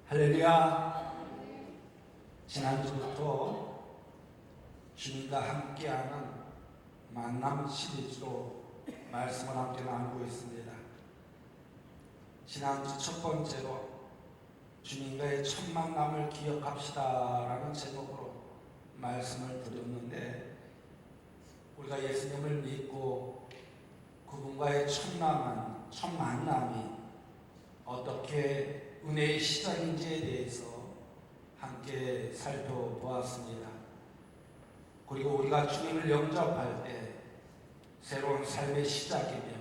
할렐루야. 지난주부터 주님과 함께하는 만남 시리즈로 말씀을 함께 나누고 있습니다. 지난주 첫 번째로 주님과의 첫 만남을 기억합시다 라는 제목으로 말씀을 드렸는데, 우리가 예수님을 믿고 그분과의 첫 만남이 어떻게 은혜의 시작인지에 대해서 함께 살펴보았습니다. 그리고 우리가 주님을 영접할 때 새로운 삶의 시작이며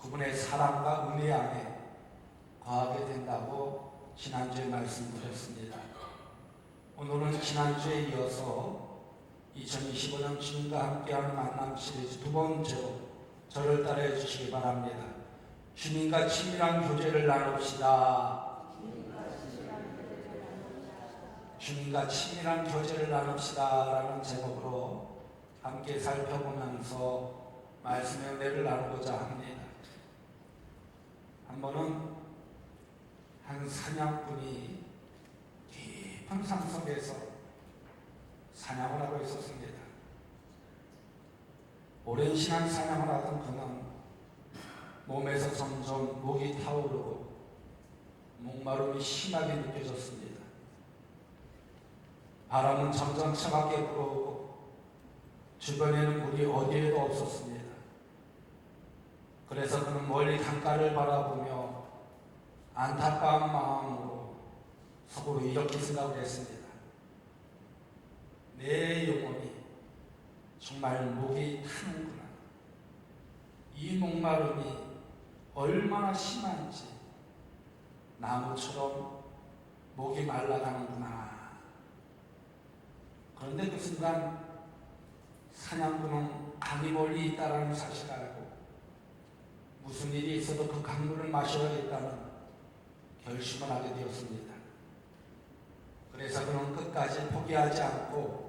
그분의 사랑과 은혜 안에 거하게 된다고 지난주에 말씀드렸습니다. 오늘은 지난주에 이어서 2025년 주님과 함께하는 만남 시리즈 두 번째로 저를 따라해 주시기 바랍니다. 주님과 친밀한 교제를 나눕시다. 주님과 친밀한 교제를 나눕시다 라는 제목으로 함께 살펴보면서 말씀의 은혜를 나누고자 합니다. 한 번은 한 사냥꾼이 깊은 산속에서 사냥을 하고 있었습니다. 오랜 시간 사냥을 하던 그는 몸에서 점점 목이 타오르고 목마름이 심하게 느껴졌습니다. 바람은 점점 차갑게 불어오고 주변에는 물이 어디에도 없었습니다. 그래서 그는 멀리 강가를 바라보며 안타까운 마음으로 속으로 이렇게 생각을 했습니다. 내 영혼이 정말 목이 타는구나. 이 목마름이 얼마나 심한지 나무처럼 목이 말라가는구나. 그런데 그 순간 사냥꾼은 강이 멀리 있다는 사실을 알고 무슨 일이 있어도 그 강물을 마셔야겠다는 결심을 하게 되었습니다. 그래서 그는 끝까지 포기하지 않고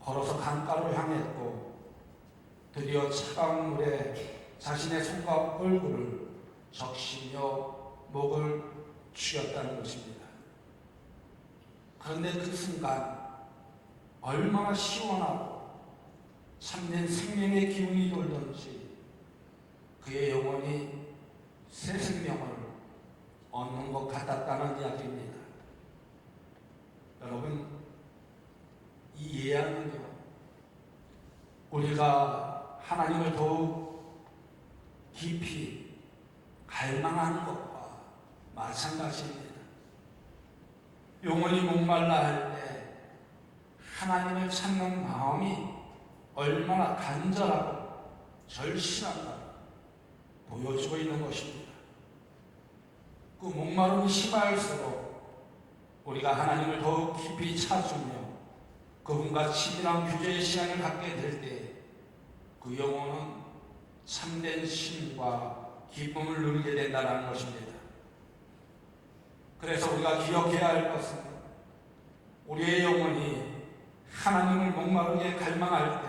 걸어서 강가로 향했고, 드디어 차가운 물에 자신의 손과 얼굴을 적시며 목을 죽였다는 것입니다. 그런데 그 순간 얼마나 시원하고 참된 생명의 기운이 돌던지 그의 영혼이 새 생명을 얻는 것 같았다는 이야기입니다. 여러분, 이 예언은요, 우리가 하나님을 더욱 깊이 갈망하는 것과 마찬가지입니다. 영혼이 목말라 할 때 하나님을 찾는 마음이 얼마나 간절하고 절실한가 보여주고 있는 것입니다. 그 목마름이 심할수록 우리가 하나님을 더욱 깊이 찾으며 그분과 친밀한 교제의 시간을 갖게 될 때 그 영혼은 참된 쉼과 기쁨을 누리게 된다는 것입니다. 그래서 우리가 기억해야 할 것은 우리의 영혼이 하나님을 목마르게 갈망할 때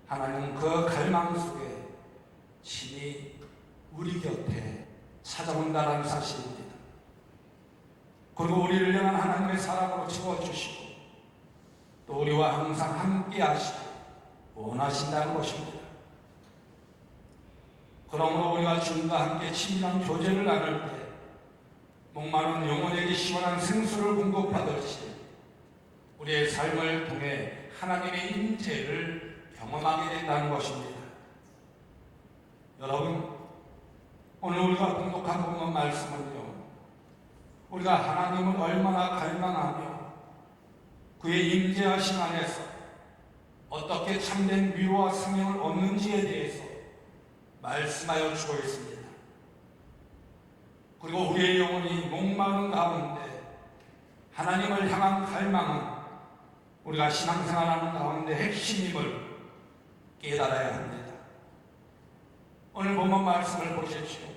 하나님은 그 갈망 속에 친히 우리 곁에 찾아온다는 사실입니다. 그리고 우리를 향한 하나님의 사랑으로 채워주시고 또 우리와 항상 함께 하시고 원하신다는 것입니다. 그러므로 우리가 주님과 함께 친밀한 교제를 나눌 때 목마른 영혼에게 시원한 생수를 공급하듯이 우리의 삶을 통해 하나님의 임재를 경험하게 된다는 것입니다. 여러분, 오늘 우리가 공독한 본문 말씀은요, 우리가 하나님을 얼마나 갈망하며 그의 임재하심 안에서 어떻게 참된 위로와 생명을 얻는지에 대해서 말씀하여 주고 있습니다. 그리고 우리의 영혼이 목마른 가운데 하나님을 향한 갈망은 우리가 신앙생활하는 가운데 핵심임을 깨달아야 합니다. 오늘 본문 말씀을 보십시오.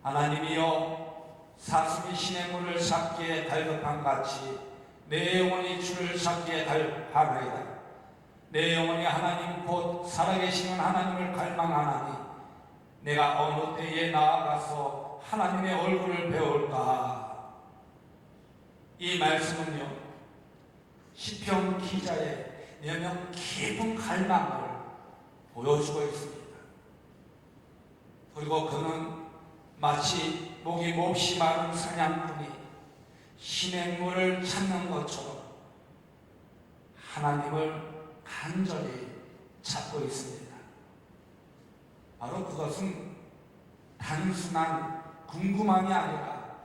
하나님이여, 사슴이 시냇물을 찾기에 갈급한 같이 내 영혼이 주를 찾기에 갈급하나이다. 내 영혼이 하나님 곧 살아계시는 하나님을 갈망하나니 내가 어느 때에 나아가서 하나님의 얼굴을 배울까? 이 말씀은요, 시편 기자의 내면 깊은 갈망을 보여주고 있습니다. 그리고 그는 마치 목이 몹시 마른 사냥꾼이 시냇물을 찾는 것처럼 하나님을 간절히 찾고 있습니다. 바로 그것은 단순한 궁금함이 아니라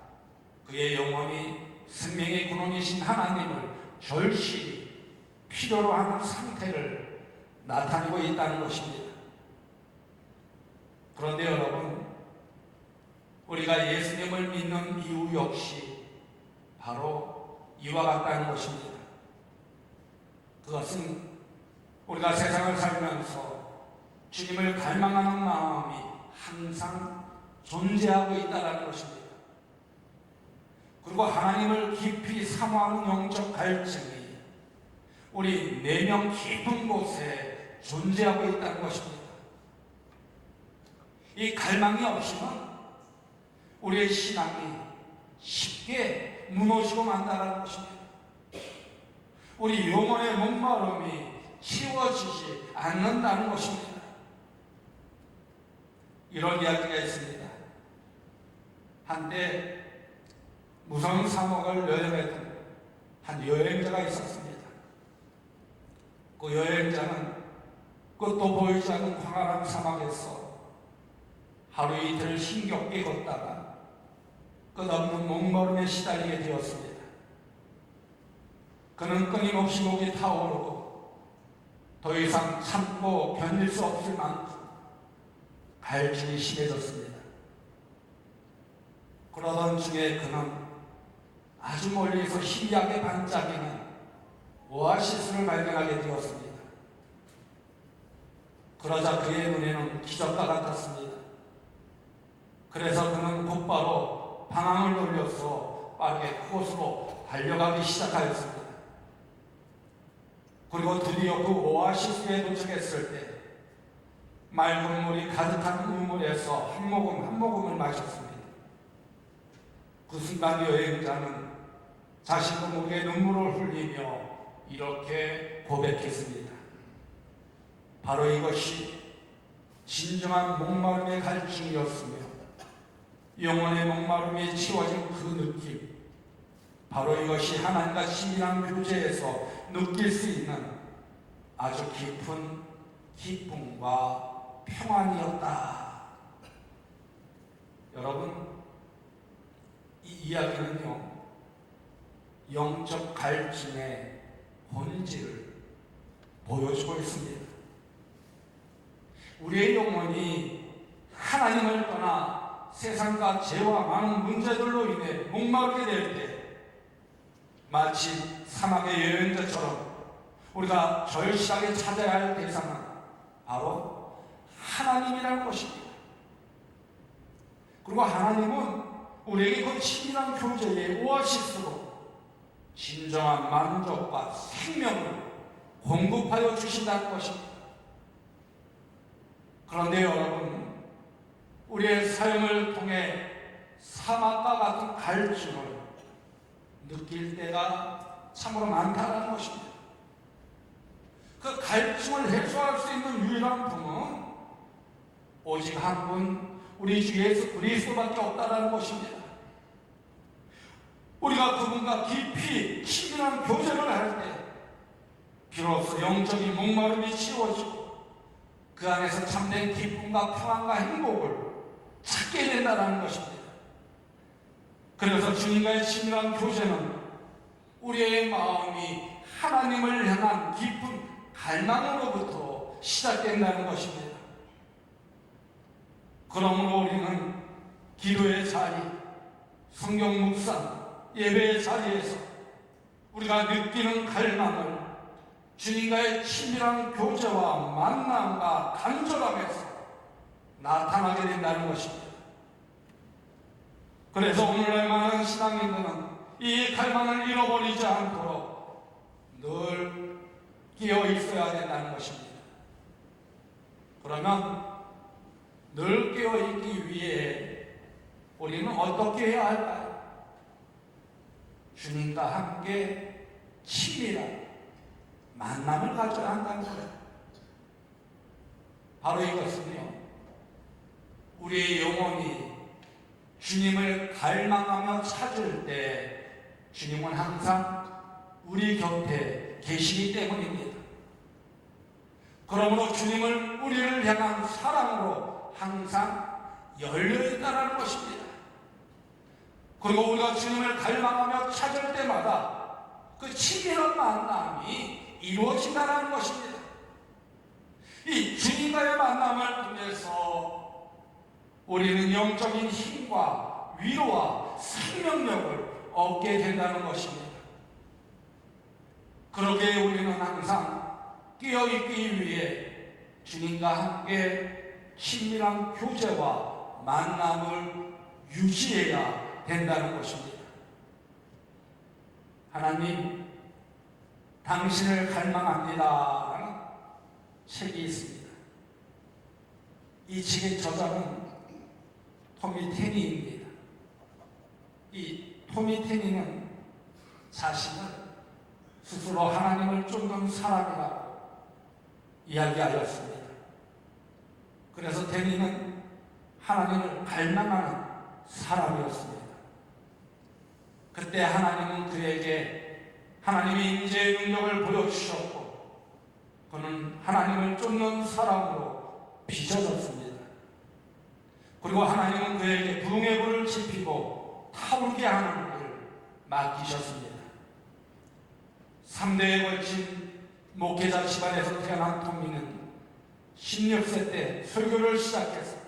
그의 영혼이 생명의 근원이신 하나님을 절실히 필요로 하는 상태를 나타내고 있다는 것입니다. 그런데 여러분, 우리가 예수님을 믿는 이유 역시 바로 이와 같다는 것입니다. 그것은 우리가 세상을 살면서 주님을 갈망하는 마음이 항상 존재하고 있다는 것입니다. 그리고 하나님을 깊이 사모하는 영적 갈증이 우리 내면 깊은 곳에 존재하고 있다는 것입니다. 이 갈망이 없이는 우리의 신앙이 쉽게 무너지고 만다는 것입니다. 우리 영혼의 목마름이 채워지지 않는다는 것입니다. 이런 이야기가 있습니다. 한때 무성 사막을 여행했던 한 여행자가 있었습니다. 그 여행자는 끝도 보이지 않는 광활한 사막에서 하루 이틀 힘겹게 걷다가 끝없는 목마름에 시달리게 되었습니다. 그는 끊임없이 목이 타오르고 더 이상 참고 견딜 수 없을 만큼 갈증이 심해졌습니다. 그러던 중에 그는 아주 멀리서 희미하게 반짝이는 오아시스를 발견하게 되었습니다. 그러자 그의 눈에는 기적과 같았습니다. 그래서 그는 곧바로 방향을 돌려서 빠르게 그곳으로 달려가기 시작하였습니다. 그리고 드디어 그 오아시스에 도착했을 때 맑은 물이 가득한 우물에서 한 모금을 마셨습니다. 그 순간 여행자는 자신도 모르게 눈물을 흘리며 이렇게 고백했습니다. 바로 이것이 진정한 목마름의 갈증이었으며 영혼의 목마름이 채워진 그 느낌, 바로 이것이 하나님과 친밀한 교제에서 느낄 수 있는 아주 깊은 기쁨과 평안이었다. 여러분, 이 이야기는요, 영적 갈증의 본질을 보여주고 있습니다. 우리의 영혼이 하나님을 떠나 세상과 죄와 많은 문제들로 인해 목마르게 될 때 마치 사막의 여행자처럼 우리가 절실하게 찾아야 할 대상은 바로 하나님이라는 것입니다. 그리고 하나님은 우리에게 그 친밀한 교제의 오아시스로 진정한 만족과 생명을 공급하여 주신다는 것입니다. 그런데 여러분, 우리의 삶을 통해 사막과 같은 갈증을 느낄 때가 참으로 많다는 것입니다. 그 갈증을 해소할 수 있는 유일한 분은 오직 한 분, 우리 주 예수 그리스도밖에 없다는 것입니다. 우리가 그분과 깊이 친밀한 교제를 할 때 비로소 영적인 목마름이 채워지고 그 안에서 참된 기쁨과 평안과 행복을 찾게 된다는 것입니다. 그래서 주님과의 친밀한 교제는 우리의 마음이 하나님을 향한 깊은 갈망으로부터 시작된다는 것입니다. 그러므로 우리는 기도의 자리, 성경 묵상, 예배의 자리에서 우리가 느끼는 갈망을 주님과의 친밀한 교제와 만남과 간절함에서 나타나게 된다는 것입니다. 그래서 오늘날 많은 신앙인들은 이 갈망을 잃어버리지 않도록 늘 끼어 있어야 된다는 것입니다. 그러면 늘 깨어있기 위해 우리는 어떻게 해야 할까요? 주님과 함께 친밀한 만남을 가져야 한다는 거예요. 바로 이것은요, 우리의 영혼이 주님을 갈망하며 찾을 때 주님은 항상 우리 곁에 계시기 때문입니다. 그러므로 주님을 우리를 향한 사랑으로 항상 열려있다는 것입니다. 그리고 우리가 주님을 갈망하며 찾을 때마다 그 친밀한 만남이 이루어진다는 것입니다. 이 주님과의 만남을 통해서 우리는 영적인 힘과 위로와 생명력을 얻게 된다는 것입니다. 그러기에 우리는 항상 깨어있기 위해 주님과 함께 친밀한 교제와 만남을 유지해야 된다는 것입니다. 하나님, 당신을 갈망합니다 라는 책이 있습니다. 이 책의 저자는 토미 테니입니다. 이 토미 테니는 자신을 스스로 하나님을 쫓는 사람이라고 이야기하였습니다. 그래서 테니는 하나님을 갈망하는 사람이었습니다. 그때 하나님은 그에게 하나님의 임재의 능력을 보여주셨고 그는 하나님을 쫓는 사람으로 빚어졌습니다. 그리고 하나님은 그에게 부흥의 불을 지피고 타오르게 하는 일을 맡기셨습니다. 3대에 걸친 목회자 집안에서 태어난 토미는 16세 때 설교를 시작해서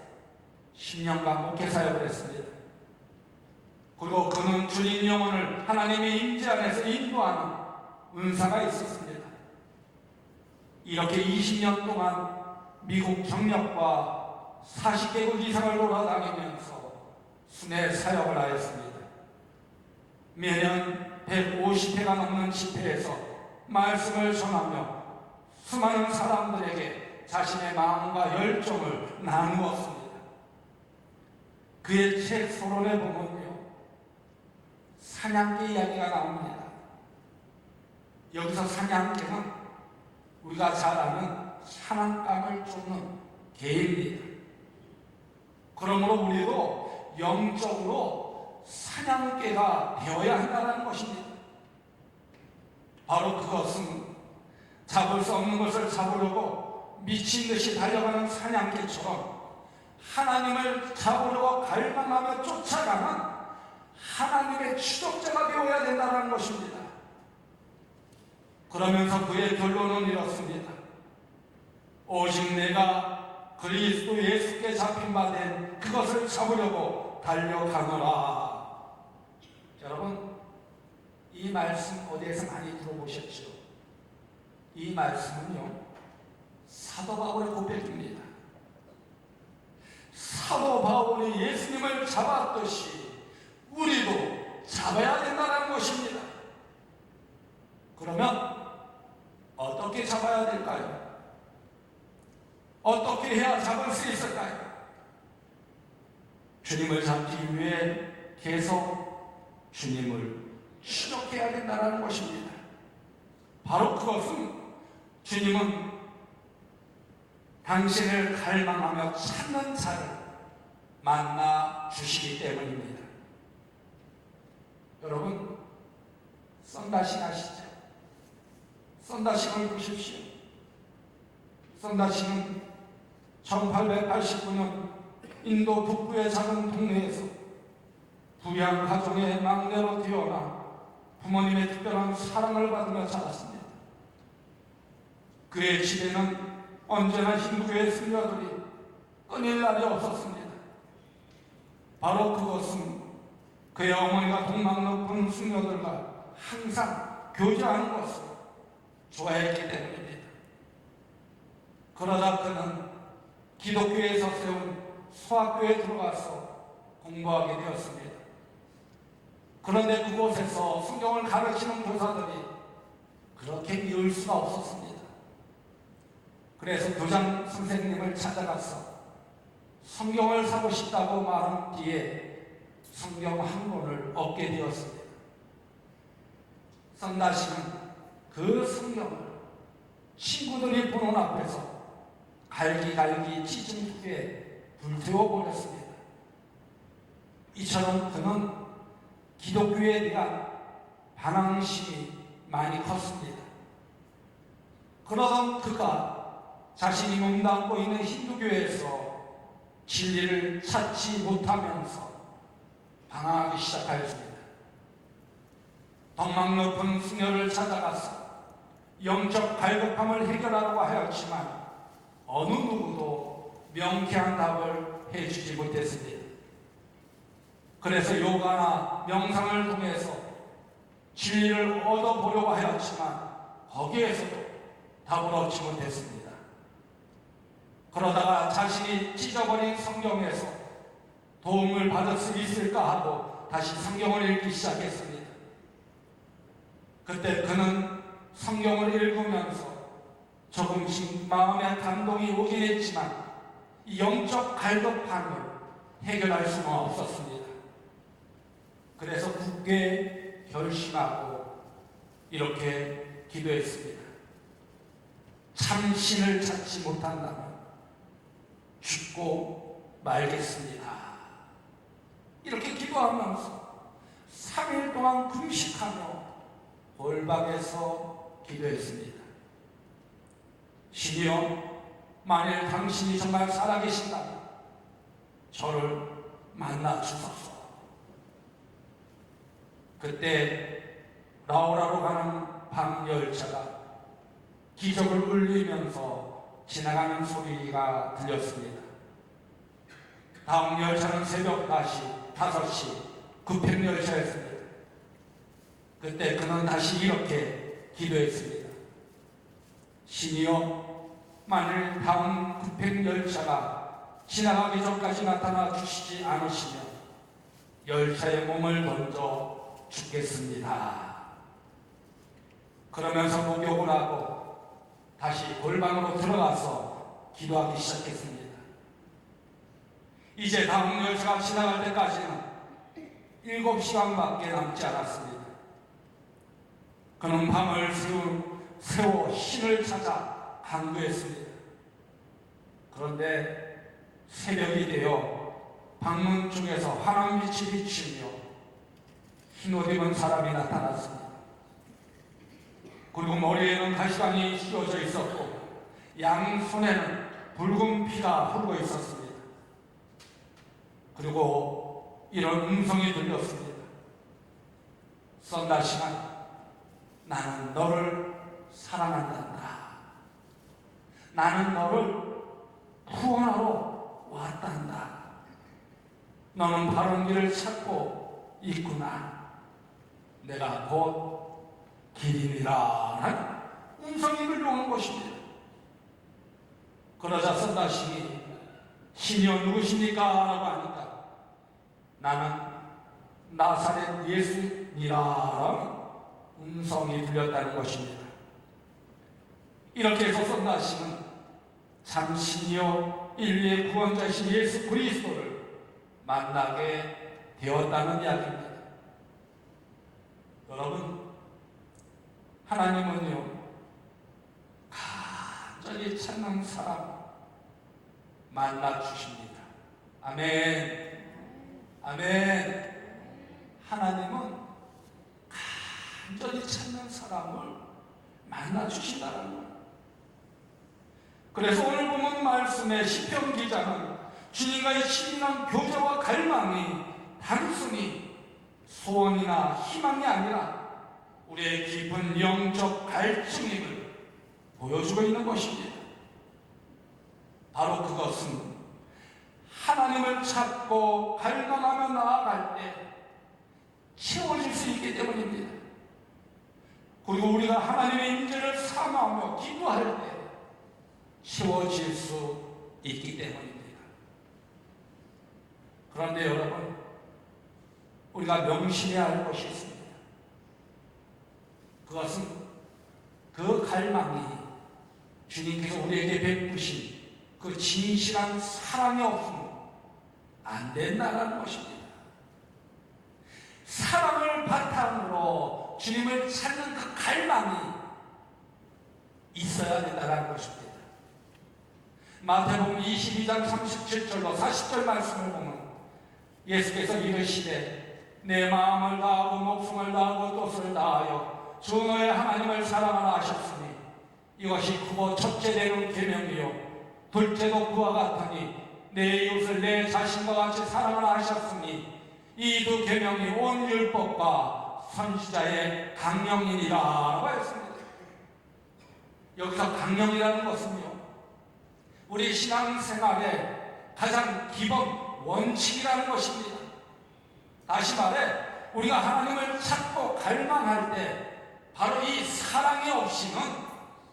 10년간 목회 사역을 했습니다. 그리고 그는 주님 영혼을 하나님의 임재 안에서 인도하는 은사가 있었습니다. 이렇게 20년 동안 미국 정력과 40개국 이상을 돌아다니면서 순회 사역을 하였습니다. 매년 150회가 넘는 집회에서 말씀을 전하며 수많은 사람들에게 자신의 마음과 열정을 나누었습니다. 그의 책 서론에 보면요, 사냥개 이야기가 나옵니다. 여기서 사냥개는 우리가 잘 아는 사냥감을 쫓는 개입니다. 그러므로 우리도 영적으로 사냥개가 되어야 한다는 것입니다. 바로 그것은 잡을 수 없는 것을 잡으려고 미친 듯이 달려가는 사냥개처럼 하나님을 잡으려고 갈망하며 쫓아가는 하나님의 추적자가 되어야 된다는 것입니다. 그러면서 그의 결론은 이렇습니다. 오직 내가 그리스도 예수께 잡힌 바 된 그것을 잡으려고 달려가노라. 여러분, 이 말씀 어디에서 많이 들어보셨죠? 이 말씀은요, 사도 바울의 고백입니다. 사도 바울이 예수님을 잡았듯이 우리도 잡아야 된다는 것입니다. 그러면 어떻게 잡아야 될까요? 어떻게 해야 잡을 수 있을까요? 주님을 잡기 위해 계속 주님을 추적해야 된다는 것입니다. 바로 그것은 주님은 당신을 갈망하며 찾는 자를 만나 주시기 때문입니다. 여러분, 썬다싱 아시죠? 썬다싱을 보십시오. 썬다싱은 1889년 인도 북부의 작은 동네에서 부양 가정의 막내로 태어나 부모님의 특별한 사랑을 받으며 자랐습니다. 그의 집에는 언제나 힌두교의 승려들이 끊일 날이 없었습니다. 바로 그것은 그의 어머니가 동막 높은 승려들과 항상 교제하는 것을 좋아했기 때문입니다. 그러다 그는 기독교에서 세운 수학교에 들어가서 공부하게 되었습니다. 그런데 그곳에서 성경을 가르치는 교사들이 그렇게 미울 수가 없었습니다. 그래서 교장 선생님을 찾아가서 성경을 사고 싶다고 말한 뒤에 성경 한 권을 얻게 되었습니다. 썬다시는 그 성경을 친구들이 보는 앞에서 갈기갈기 찢은 후에 불태워버렸습니다. 이처럼 그는 기독교에 대한 반항심이 많이 컸습니다. 그러던 그가 자신이 몸담고 있는 힌두교에서 진리를 찾지 못하면서 방황하기 시작하였습니다. 덕망 높은 승려를 찾아가서 영적 갈급함을 해결하려고 하였지만 어느 누구도 명쾌한 답을 해주지 못했습니다. 그래서 요가나 명상을 통해서 진리를 얻어보려고 하였지만 거기에서도 답을 얻지 못했습니다. 그러다가 자신이 찢어버린 성경에서 도움을 받을 수 있을까 하고 다시 성경을 읽기 시작했습니다. 그때 그는 성경을 읽으면서 조금씩 마음에 감동이 오긴 했지만 이 영적 갈급함을 해결할 수는 없었습니다. 그래서 굳게 결심하고 이렇게 기도했습니다. 참신을 찾지 못한다면 죽고 말겠습니다. 이렇게 기도하면서 3일 동안 금식하며 골방에서 기도했습니다. 시디여, 만일 당신이 정말 살아계신다면 저를 만나 주소서. 그때 라오라로 가는 밤 열차가 기적을 울리면서 지나가는 소리가 들렸습니다. 다음 열차는 새벽 5시 급행 열차였습니다. 그때 그는 다시 이렇게 기도했습니다. 신이여, 만일 다음 급행 열차가 지나가기 전까지 나타나 주시지 않으시면 열차에 몸을 던져 죽겠습니다. 그러면서 목욕을 하고 다시 골방으로 들어가서 기도하기 시작했습니다. 이제 다음 열차가 지나갈 때까지는 7시간밖에 남지 않았습니다. 그는 밤을 새워 신을 찾아 간구했습니다. 그런데 새벽이 되어 방문 쪽에서 환한빛이 비치며 흰옷 입은 사람이 나타났습니다. 그리고 머리에는 가시관이 씌워져 있었고 양손에는 붉은 피가 흐르고 있었습니다. 그리고 이런 음성이 들렸습니다. 썬다시간, 나는 너를 사랑한단다. 나는 너를 구원하러 왔단다. 너는 바른 길을 찾고 있구나. 내가 곧 길이니라. 음성이 들려오는 것입니다. 그러자 썬다시이 신이여 누구십니까? 라고 하니까 나는 나사렛 예수니라 음성이 들렸다는 것입니다. 이렇게 해서 썬다시는 참 신이요 인류의 구원자이신 예수 그리스도를 만나게 되었다는 이야기입니다. 여러분, 하나님은요 간절히 찾는 사람 만나 주십니다. 아멘. 아멘. 하나님은 간절히 찾는 사람을 만나 주신다는 거예요. 그래서 오늘 보면 말씀의 시편 기자는 주님과의 친밀한 교제와 갈망이 단순히 소원이나 희망이 아니라 우리의 깊은 영적 갈증임을 보여주고 있는 것입니다. 바로 그것은 하나님을 찾고 갈망하며 나아갈 때 채워질 수 있기 때문입니다. 그리고 우리가 하나님의 임재를 사모하며 기도할 때 채워질 수 있기 때문입니다. 그런데 여러분, 우리가 명심해야 할 것이 있습니다. 그것은 그 갈망이 주님께서 우리에게 베푸신 그 진실한 사랑이 없으면 안 된다는 것입니다. 사랑을 바탕으로 주님을 찾는 그 갈망이 있어야 된다는 것입니다. 마태복음 22장 37절로 40절 말씀을 보면 예수께서 이르시되 내 마음을 다하고 목숨을 다하고 뜻을 다하여 주 너의 하나님을 사랑하라 하셨으니 이것이 크고 첫째 되는 계명이요 둘째도 그와 같으니 내 이웃을 내 자신과 같이 사랑하라 하셨으니 이 두 계명이 온 율법과 선지자의 강령이니라 했습니다. 여기서 강령이라는 것은요, 우리 신앙생활의 가장 기본 원칙이라는 것입니다. 다시 말해 우리가 하나님을 찾고 갈망할 때 바로 이 사랑이 없이는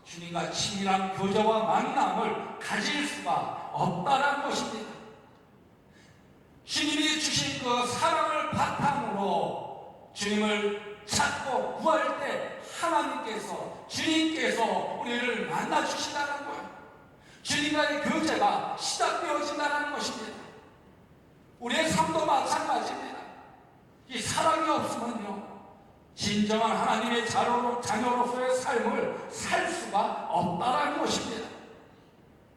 주님과 친밀한 교제와 만남을 가질 수가 없다는 것입니다. 주님이 주신 그 사랑을 바탕으로 주님을 찾고 구할 때 하나님께서 주님께서 우리를 만나 주신다는 거예요. 주님과의 교제가 시작되어진다는 것입니다. 우리의 삶도 마찬가지입니다. 이 사랑이 없으면요, 진정한 하나님의 자녀로서의 삶을 살 수가 없다는 것입니다.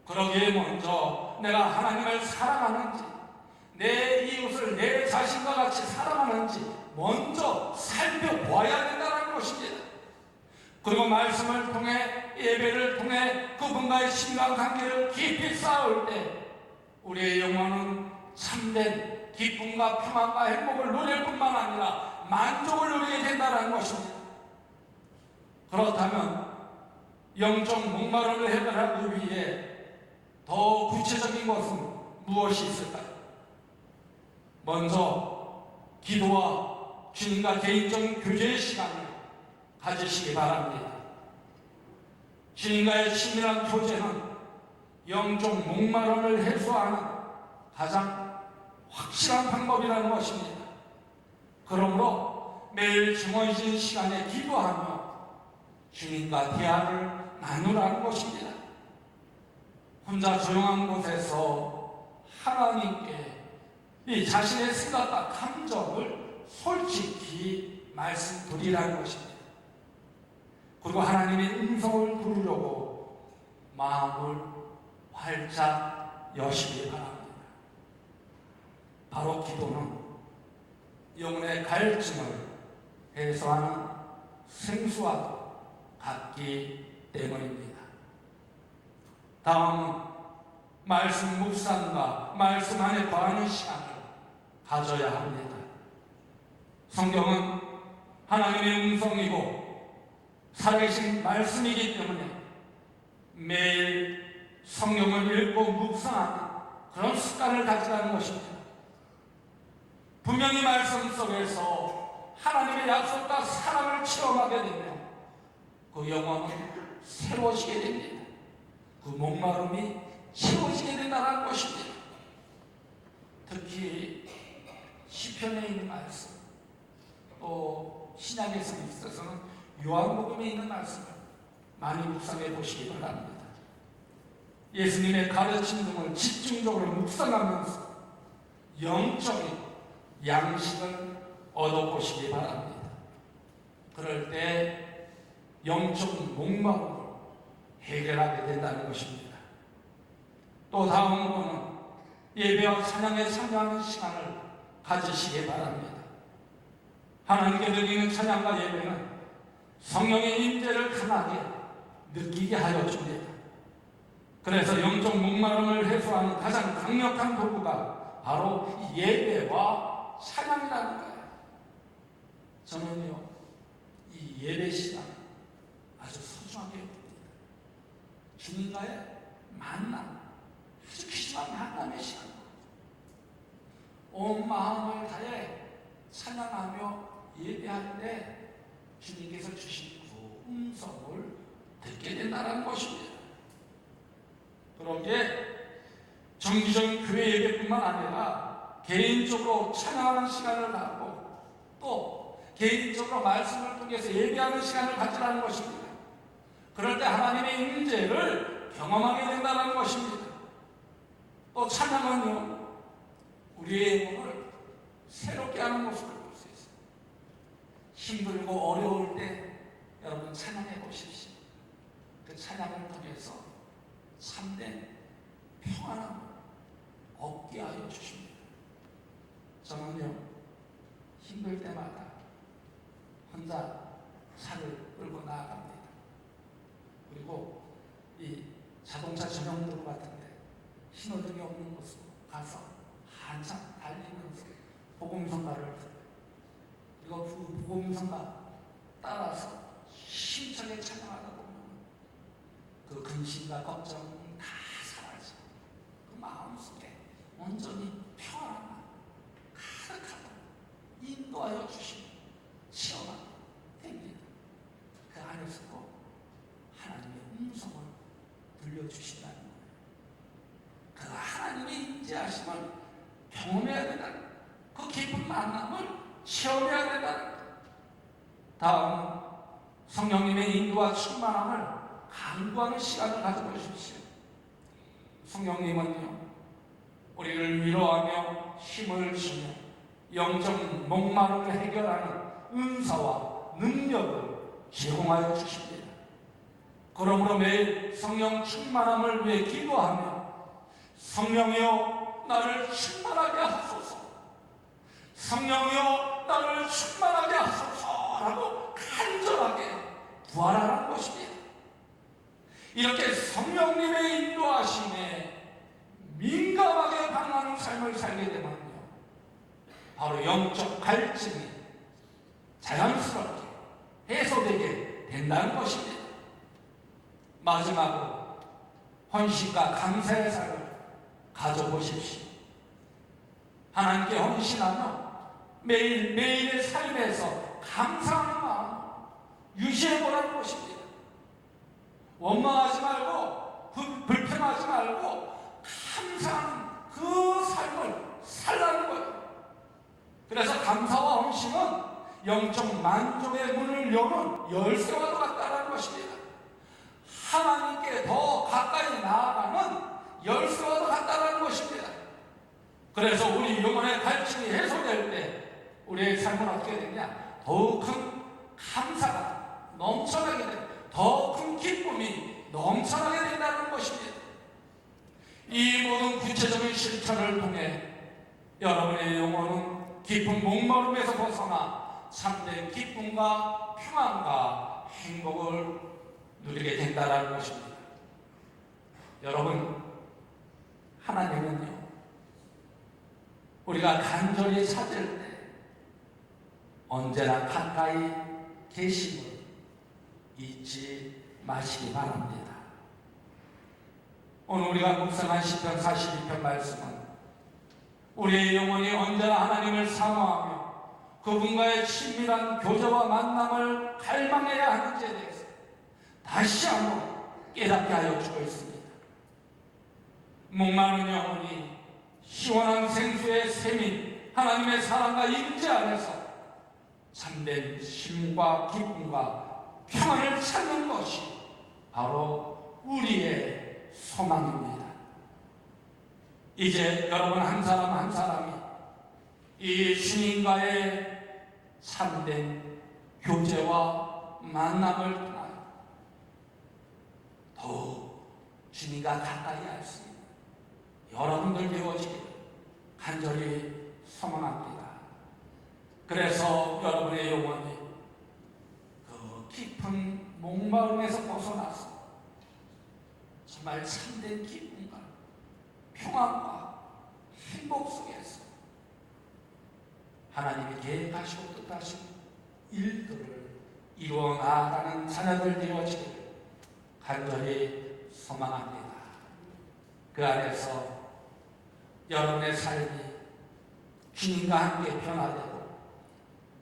그러기에 먼저 내가 하나님을 사랑하는지, 내 이웃을 내 자신과 같이 사랑하는지 먼저 살펴보아야 된다는 것입니다. 그리고 말씀을 통해, 예배를 통해 그분과의 신앙 관계를 깊이 쌓을 때 우리의 영혼은 참된 기쁨과 평안과 행복을 누릴 뿐만 아니라 만족을 누리게 된다는 것입니다. 그렇다면 영적 목마름을 해결하기 위해 더 구체적인 것은 무엇이 있을까요? 먼저 기도와 주님과 개인적인 교제의 시간을 가지시기 바랍니다. 주님과의 친밀한 교제는 영적 목마름을 해소하는 가장 확실한 방법이라는 것입니다. 그러므로 매일 정해진 시간에 기도하며 주님과 대화를 나누라는 것입니다. 혼자 조용한 곳에서 하나님께 이 자신의 생각과 감정을 솔직히 말씀드리라는 것입니다. 그리고 하나님의 음성을 들으려고 마음을 활짝 여시기 바랍니다. 바로 기도는 영혼의 갈증을 해소하는 생수와도 같기 때문입니다. 다음은 말씀 묵상과 말씀 안에 거하는 시간을 가져야 합니다. 성경은 하나님의 음성이고 살아계신 말씀이기 때문에 매일 성경을 읽고 묵상하는 그런 습관을 가지라는 것입니다. 분명히 말씀 속에서 하나님의 약속과 사랑을 체험하게 되면 그 영혼은 새로워지게 됩니다. 그 목마름이 채워지게 된다는 것입니다. 특히 시편에 있는 말씀, 또 신약에서 있어서는 요한복음에 있는 말씀을 많이 묵상해 보시기 바랍니다. 예수님의 가르침 등을 집중적으로 묵상하면서 영적인 양식을 얻어보시기 바랍니다. 그럴 때 영적 목마름을 해결하게 된다는 것입니다. 또 다음으로는 예배와 찬양에 참여하는 시간을 가지시기 바랍니다. 하나님께 드리는 찬양과 예배는 성령의 임재를 강하게 느끼게 하여 줍니다. 그래서 영적 목마름을 해소하는 가장 강력한 도구가 바로 예배와 찬양이라는 거예요. 저는요, 이 예배 시간 아주 소중하게 봅니다. 주님과의 만남, 아주 귀중한 만남의 시간. 온 마음을 다해 찬양하며 예배하는데 주님께서 주신 그 음성을 듣게 된다는 것입니다. 그런데 정기적인 교회 예배뿐만 아니라 개인적으로 찬양하는 시간을 갖고 또 개인적으로 말씀을 통해서 예배하는 시간을 가지라는 것입니다. 그럴 때 하나님의 임재를 경험하게 된다는 것입니다. 또 찬양은요, 우리 찬양을 통해서 참된 평안함을 얻게 하여 주십니다. 저는요, 힘들 때마다 혼자 차를 끌고 나아갑니다. 그리고 이 자동차 전용도로 같은데 신호등이 없는 곳으로 가서 한참 달리면서 복음성가를 들어요. 그리고 그 복음성가 따라서 힘차게 찬양하다 보면 그 근심과 걱정이 다 사라져. 그 마음속에 온전히 평안함 가득하다 인도하여 주시는 체험하게 됩니다. 그 안에서도 하나님의 음성을 들려주신다는 거예요. 그 하나님의 임재하심을 경험해야 된다는 거예요. 그 깊은 만남을 체험해야 된다는 거예요. 다음은 성령님의 인도와 충만함을 간구하는 시간을 가져보십시오. 성령님은요, 우리를 위로하며 힘을 주며 영적 목마름을 해결하는 은사와 능력을 제공하여 주십니다. 그러므로 매일 성령 충만함을 위해 기도하며 성령이여 나를 충만하게 하소서, 성령이여 나를 충만하게 하소서라고 간절하게 구하라는 것입니다. 이렇게 성령님의 인도하심에 민감하게 반응하는 삶을 살게 되면요, 바로 영적 갈증이 자연스럽게 해소되게 된다는 것입니다. 마지막으로 헌신과 감사의 삶을 가져보십시오. 하나님께 헌신하며 매일매일의 삶에서 감사하는 마음 유지해보라는 것입니다. 원망하지 말고 불평하지 말고 감사하는 그 삶을 살라는 거예요. 그래서 감사와 헌신은 영적 만족의 문을 여는 열쇠와도 같다는 것입니다. 하나님께 더 가까이 나아가는 열쇠와도 같다는 것입니다. 그래서 우리 영혼의 갈증이 해소될 때 우리의 삶은 어떻게 되냐? 더욱 큰 감사가 넘쳐나게 됩니다. 더 큰 기쁨이 넘쳐나게 된다는 것입니다. 이 모든 구체적인 실천을 통해 여러분의 영혼은 깊은 목마름에서 벗어나 참된 기쁨과 평안과 행복을 누리게 된다는 것입니다. 여러분, 하나님은요, 우리가 간절히 찾을 때 언제나 가까이 계심을 잊지 마시기 바랍니다. 오늘 우리가 묵상한 시편 42편 말씀은 우리의 영혼이 언제나 하나님을 사모하며 그분과의 친밀한 교제와 만남을 갈망해야 하는지에 대해서 다시 한번 깨닫게 하여 주고 있습니다. 목마른 영혼이 시원한 생수의 샘인 하나님의 사랑과 임재 안에서 참된 쉼과 기쁨과 평안을 찾는 것이 바로 우리의 소망입니다. 이제 여러분 한 사람 한 사람이 이 주님과의 참된 교제와 만남을 통하여 더욱 주님과 가까이 할 수 있는 여러분들 되어지기를 간절히 소망합니다. 그래서 여러분의 영혼이 그 깊은 목마름에서 벗어나서 정말 참된 기쁨과 평안과 행복 속에서 하나님이 계획하시고 뜻하신 일들을 이루어 나아가는 자녀들 되어지기를 간절히 소망합니다. 그 안에서 여러분의 삶이 주님과 함께 변화되고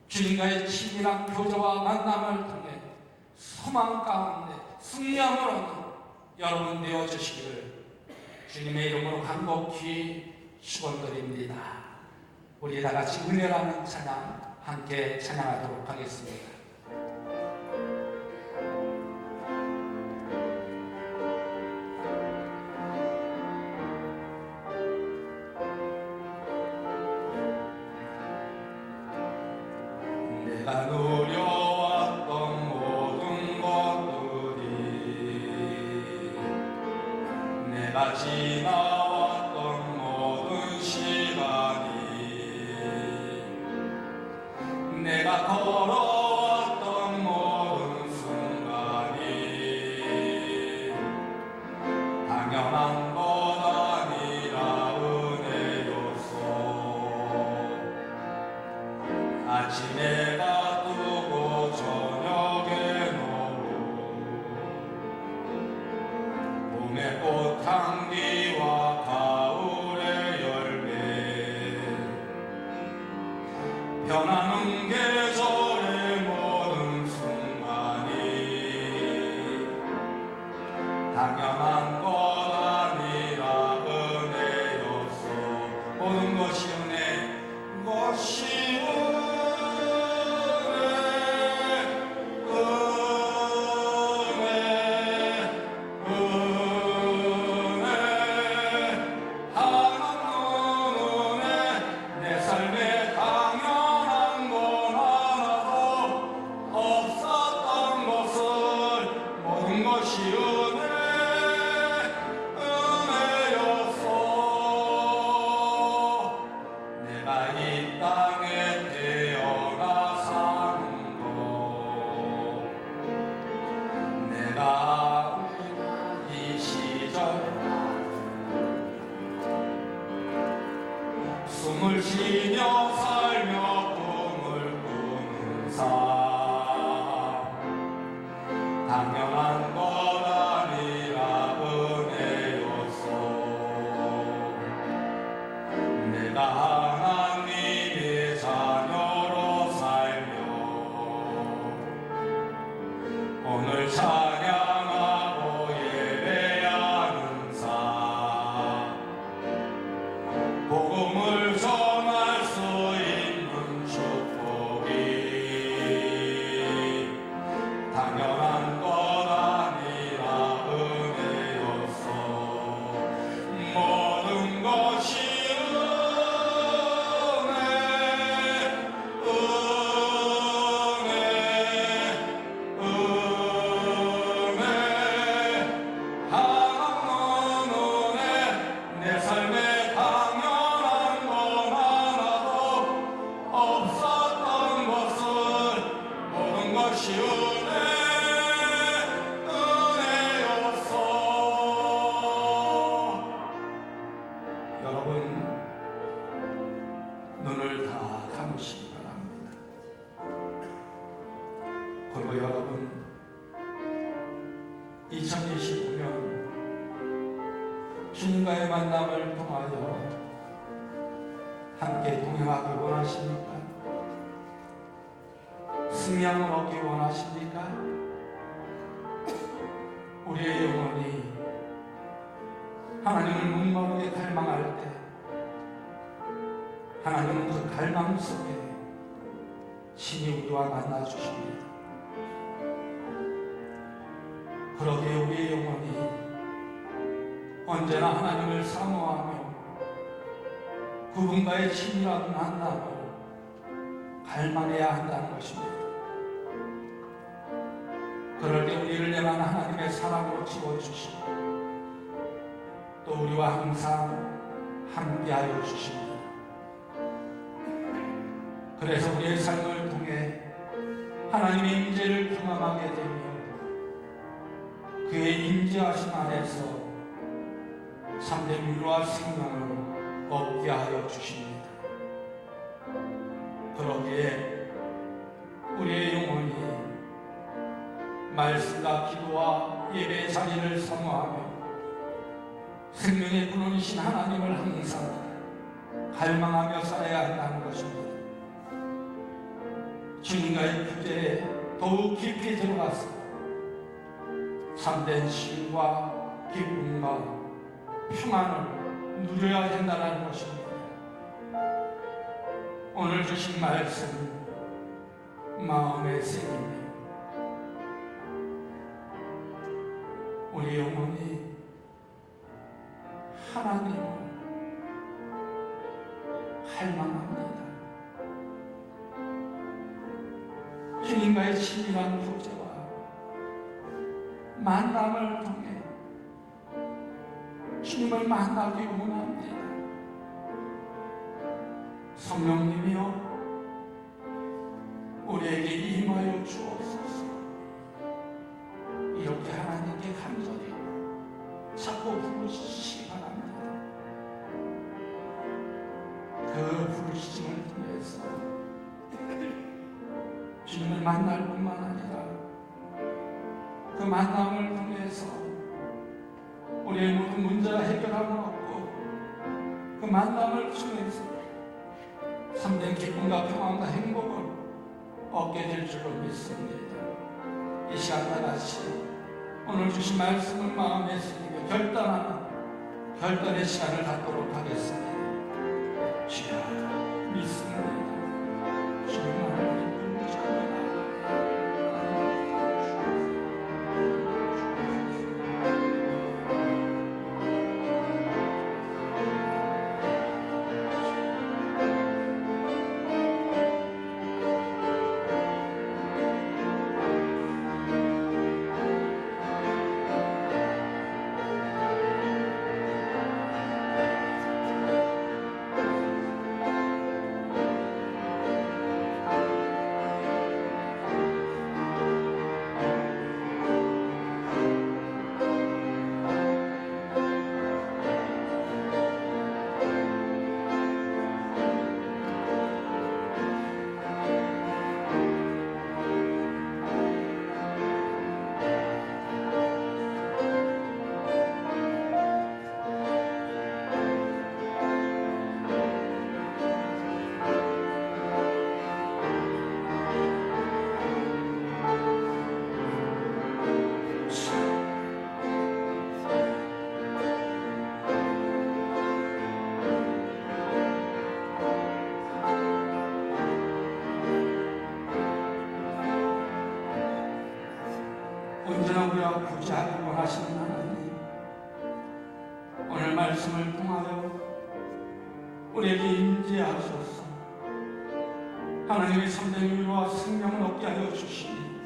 주님과의 친밀한 교제와 만남을 통해 소망 가운데 승리함을 얻는 여러분 되어주시기를 주님의 이름으로 간곡히 축원드립니다. 우리 다같이 은혜라는 찬양 함께 찬양하도록 하겠습니다. 내가 노려왔던 모든 것들이 걸어왔던 모든 순간이 당연한 것 아니라 은혜였소. 아침에 가두고 저녁에 놓고 봄의 꽃향기와 가을의 열매 변하는 계절의 모든 순간이 당연한 것 아니라 은혜였소. 모든 것이 은혜, 것이 은혜, 하나님은 은혜. 내 삶에 당연한 건 하나도 없었던 것을 모든 것이 은혜였소. 내가 이 땅에 태어나 사는 것, 내가 이 시절 숨을 쉬며 살며 꿈을 꾸는 삶 당연한 것 아니라 은혜였소. 내가 하나님의 자녀로 살며 오늘 찬양하고 예배하는 삶 복음을 전할 수 있는 축복이 당연한 것 아니라 은혜였소. 모든 것이 은혜, 하나님은 은혜. 내 삶에 당연한 건 하나도 없었던 것을 모든 것이 은혜였소. 여러분, 눈을 다 감으시기 바랍니다. 그리고 여러분, 2029년 주님과의 만남을 통하여 함께 동행하기 원하십니까? 승리함을 얻기 원하십니까? 우리의 영혼이 하나님을 목마르게 갈망할 때 하나님은 그 갈망 속에 신이 우리와 만나 주십니다. 그러기에 우리의 영혼이 언제나 하나님을 사모하며 그분과의 친밀한 만남을 갈망해야 한다는 것입니다. 그럴 때 우리를 향한 하나님의 사랑으로 지워주시고 또 우리와 항상 함께하여 주십니다. 그래서 우리의 삶을 통해 하나님의 임재를 경험하게 되며 그의 임재하심 안에서 참된 위로와 생명을 얻게 하여 주십니다. 그러기에 우리의 영혼이 말씀과 기도와 예배의 자리를 사모하며 생명의 근원이신 하나님을 항상 갈망하며 살아야 한다는 것입니다. 주님과의 교제에 더욱 깊이 들어가서 참된 쉼과 기쁨과 평안을 누려야 된다는 것입니다. 오늘 주신 말씀 마음에 새기며 우리 영혼이 하나님을 갈망합니다. 주님과의 친밀한 교제와 만남을 통해 주님을 만나기 원합니다. 성령님이여, 우리의 우리에게 임하여 주옵소서. 이렇게 하나님께 간절히 자꾸 부르시기 바랍니다. 그 부르심을 통해서 주님을 만날 뿐만 아니라 그 만남을 통해서 우리의 모든 문제가 해결함을 얻고 그 만남을 통해서 참된 기쁨과 평안과 행복을 얻게 될 줄로 믿습니다. 이 시간 다같이 오늘 주신 말씀을 마음에 새기며 결단의 시간을 갖도록 하겠습니다. 주여 믿습니다. 주님만을 믿고 찬양합니다. 언제나 우리와 구제하기 원하시는 하나님, 오늘 말씀을 통하여 우리에게 임재하셔서 하나님의 참된 위로와 생명을 얻게 하여 주시니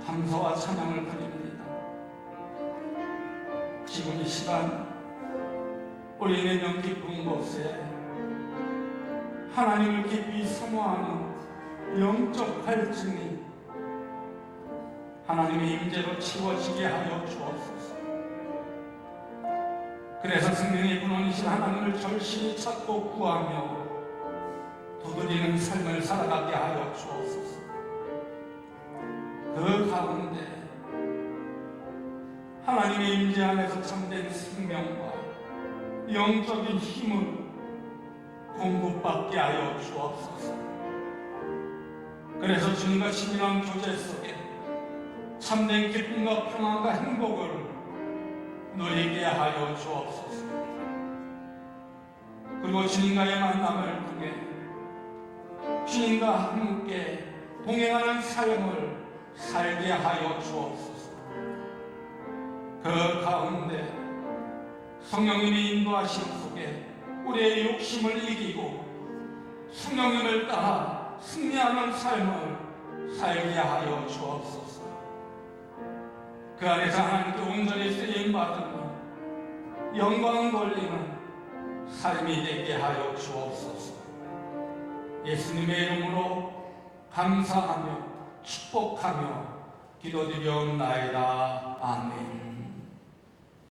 감사와 찬양을 드립니다. 지금 이 시간 우리의 명 깊은 곳에 하나님을 깊이 사모하는 영적 갈증이 하나님의 임재로 채워지게 하여 주옵소서. 그래서 생명의 근원이신 하나님을 절실히 찾고 구하며 두드리는 삶을 살아가게 하여 주옵소서. 그 가운데 하나님의 임재 안에서 참된 생명과 영적인 힘을 공급받게 하여 주옵소서. 그래서 주님과 친밀한 교제 속에 참된 기쁨과 평안과 행복을 누리게 하여 주옵소서. 그리고 주님과의 만남을 통해 주님과 함께 동행하는 삶을 살게 하여 주옵소서. 그 가운데 성령님의 인도하심 속에 우리의 욕심을 이기고 성령님을 따라 승리하는 삶을 살게 하여 주옵소서. 그 안에서 하나님께 온전히 쓰임받으며 영광 돌리는 삶이 되게 하여 주옵소서. 예수님의 이름으로 감사하며 축복하며 기도드리옵나이다. 아멘.